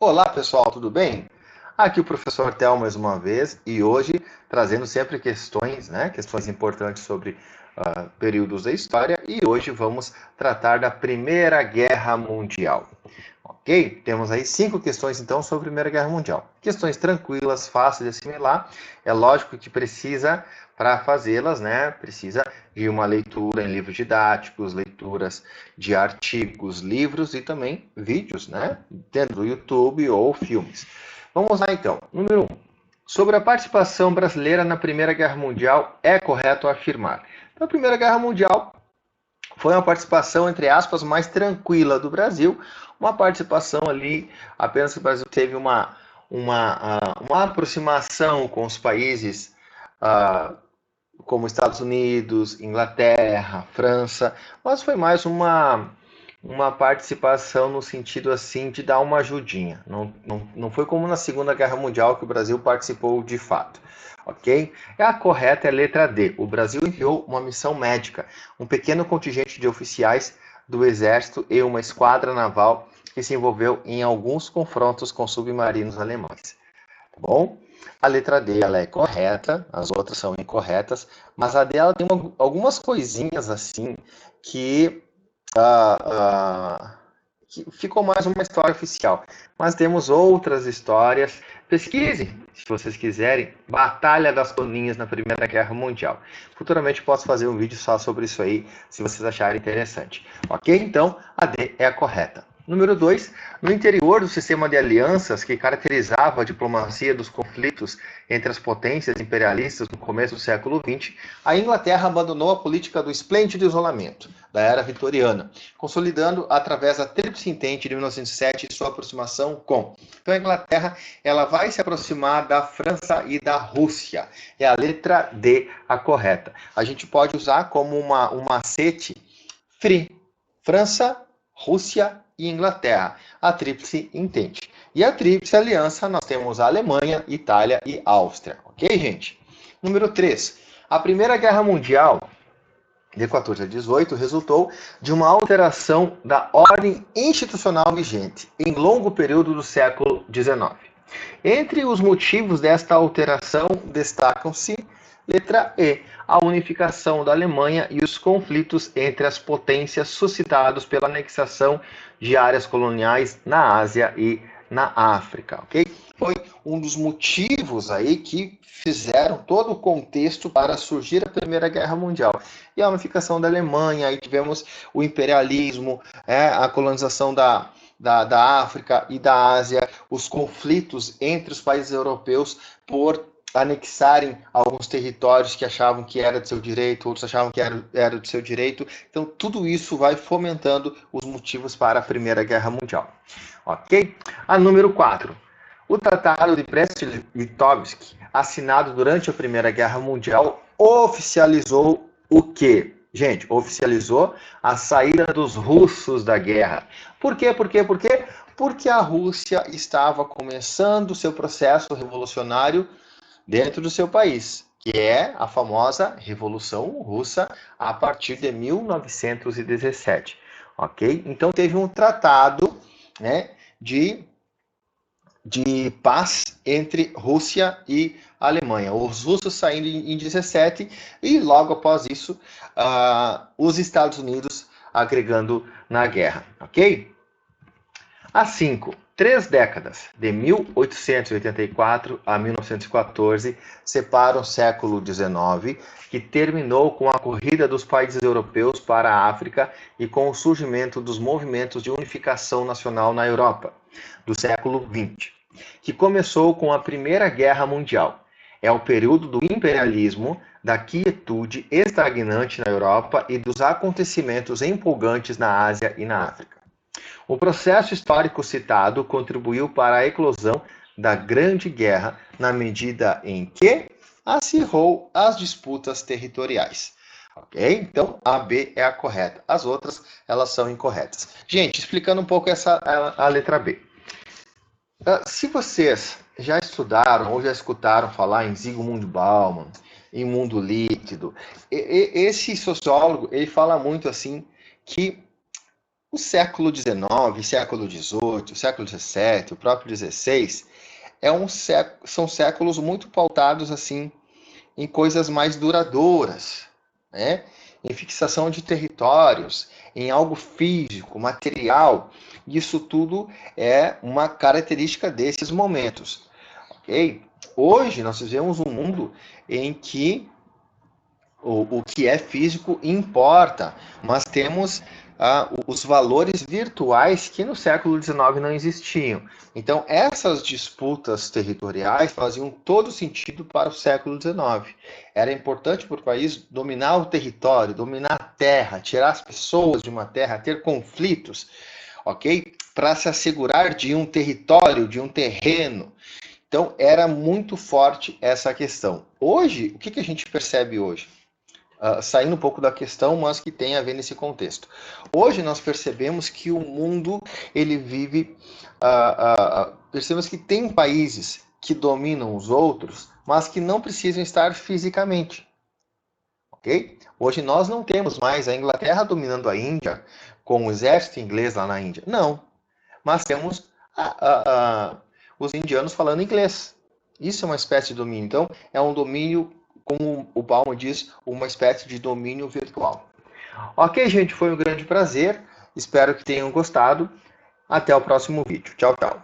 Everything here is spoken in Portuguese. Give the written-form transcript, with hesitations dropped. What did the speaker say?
Olá pessoal, tudo bem? Aqui o professor Tel mais uma vez e hoje trazendo sempre questões, questões importantes sobre períodos da história e hoje vamos tratar da Primeira Guerra Mundial. Ok? Temos aí 5 questões então sobre a Primeira Guerra Mundial. Questões tranquilas, fáceis de assimilar. É lógico que precisa, para fazê-las, precisa de uma leitura em livros didáticos, leituras de artigos, livros e também vídeos, dentro do YouTube ou filmes. Vamos lá então. Número 1. Sobre a participação brasileira na Primeira Guerra Mundial, é correto afirmar. Então, a Primeira Guerra Mundial foi uma participação, entre aspas, mais tranquila do Brasil, uma participação ali, apenas que o Brasil teve uma aproximação com os países como Estados Unidos, Inglaterra, França, mas foi mais uma participação no sentido assim de dar uma ajudinha. Não foi como na Segunda Guerra Mundial que o Brasil participou de fato. Ok? A correta é a letra D. O Brasil enviou uma missão médica, um pequeno contingente de oficiais do Exército e uma esquadra naval que se envolveu em alguns confrontos com submarinos alemães. Tá bom? A letra D ela é correta, as outras são incorretas, mas a D ela tem algumas coisinhas assim que que ficou mais uma história oficial. Mas temos outras histórias. Pesquise, se vocês quiserem, Batalha das Colinas na Primeira Guerra Mundial. Futuramente posso fazer um vídeo só sobre isso aí, se vocês acharem interessante. Ok? Então, a D é a correta. Número 2, no interior do sistema de alianças que caracterizava a diplomacia dos conflitos entre as potências imperialistas no começo do século XX, a Inglaterra abandonou a política do esplêndido isolamento da era vitoriana, consolidando através da Tríplice Entente de 1907 sua aproximação com. Então a Inglaterra ela vai se aproximar da França e da Rússia. É a letra D a correta. A gente pode usar como um macete FRI, França, Rússia e Inglaterra, a Tríplice Entente. E a Tríplice Aliança, nós temos a Alemanha, Itália e Áustria. Ok, gente? Número 3. A Primeira Guerra Mundial, de 14 a 18, resultou de uma alteração da ordem institucional vigente em longo período do século XIX. Entre os motivos desta alteração destacam-se letra E, a unificação da Alemanha e os conflitos entre as potências suscitados pela anexação de áreas coloniais na Ásia e na África, ok? Foi um dos motivos aí que fizeram todo o contexto para surgir a Primeira Guerra Mundial. E a unificação da Alemanha, aí tivemos o imperialismo, a colonização da África e da Ásia, os conflitos entre os países europeus por anexarem alguns territórios que achavam que era de seu direito, outros achavam que era de seu direito. Então, tudo isso vai fomentando os motivos para a Primeira Guerra Mundial. Ok? A número 4. O Tratado de Brest-Litovsk, assinado durante a Primeira Guerra Mundial, oficializou o quê? Gente, oficializou a saída dos russos da guerra. Por quê? Porque a Rússia estava começando seu processo revolucionário dentro do seu país, que é a famosa Revolução Russa a partir de 1917. Ok? Então teve um tratado de paz entre Rússia e Alemanha. Os russos saindo em 17 e logo após isso os Estados Unidos agregando na guerra. Ok? A 5. 3 décadas, de 1884 a 1914, separam o século XIX, que terminou com a corrida dos países europeus para a África e com o surgimento dos movimentos de unificação nacional na Europa, do século XX, que começou com a Primeira Guerra Mundial. É o período do imperialismo, da quietude estagnante na Europa e dos acontecimentos empolgantes na Ásia e na África. O processo histórico citado contribuiu para a eclosão da Grande Guerra na medida em que acirrou as disputas territoriais. Ok? Então, a B é a correta. As outras, elas são incorretas. Gente, explicando um pouco a letra B. Se vocês já estudaram ou já escutaram falar em Zygmunt Bauman, em Mundo Líquido, esse sociólogo, ele fala muito assim que O século XIX, século XVIII, século XVII, o próprio XVI, são séculos muito pautados assim em coisas mais duradouras, né? Em fixação de territórios, em algo físico, material. Isso tudo é uma característica desses momentos, ok? Hoje nós vivemos um mundo em que o que é físico importa, mas temos os valores virtuais que no século XIX não existiam. Então, essas disputas territoriais faziam todo sentido para o século XIX. Era importante para o país dominar o território, dominar a terra, tirar as pessoas de uma terra, ter conflitos, ok? Para se assegurar de um território, de um terreno. Então, era muito forte essa questão. Hoje, o que a gente percebe hoje? Saindo um pouco da questão, mas que tem a ver nesse contexto. Hoje nós percebemos que o mundo ele vive, percebemos que tem países que dominam os outros, mas que não precisam estar fisicamente, ok? Hoje nós não temos mais a Inglaterra dominando a Índia com o exército inglês lá na Índia, não. Mas temos os indianos falando inglês. Isso é uma espécie de domínio. Então, é um domínio, como o Bauman diz, uma espécie de domínio virtual. Ok, gente, foi um grande prazer. Espero que tenham gostado. Até o próximo vídeo. Tchau, tchau.